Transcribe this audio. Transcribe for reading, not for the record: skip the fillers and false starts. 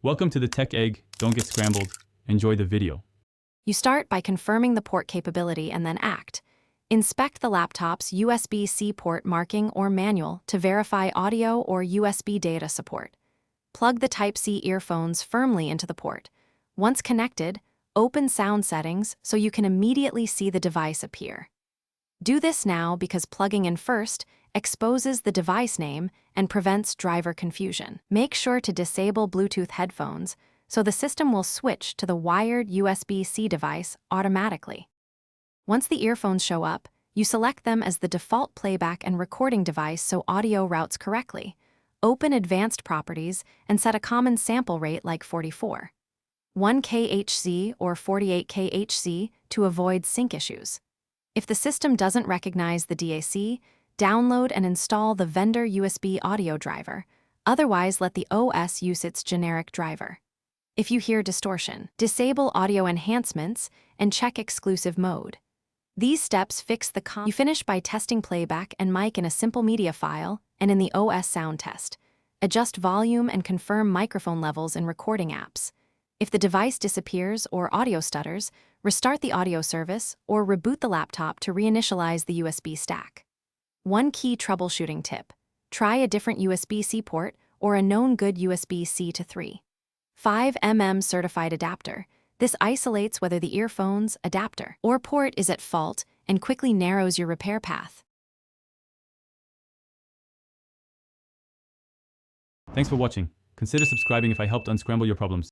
Welcome to the Tech Egg. Don't get scrambled. Enjoy the video. You start by confirming the port capability and then act. Inspect the laptop's USB-C port marking or manual to verify audio or USB data support. Plug the Type-C earphones firmly into the port. Once connected, open sound settings so you can immediately see the device appear. Do this now because plugging in first exposes the device name and prevents driver confusion. Make sure to disable Bluetooth headphones so the system will switch to the wired USB-C device automatically. Once the earphones show up, you select them as the default playback and recording device so audio routes correctly. Open Advanced Properties and set a common sample rate like 44. 1 kHz or 48 kHz to avoid sync issues. If the system doesn't recognize the DAC, download and install the vendor USB audio driver. Otherwise, let the OS use its generic driver. If you hear distortion, disable audio enhancements and check exclusive mode. These steps fix the You finish by testing playback and mic in a simple media file and in the OS sound test. Adjust volume and confirm microphone levels in recording apps. If the device disappears or audio stutters, restart the audio service or reboot the laptop to reinitialize the USB stack. One key troubleshooting tip: try a different USB-C port or a known good USB-C to 3.5mm certified adapter. This isolates whether the earphones, adapter, or port is at fault and quickly narrows your repair path. Thanks for watching. Consider subscribing if I helped unscramble your problems.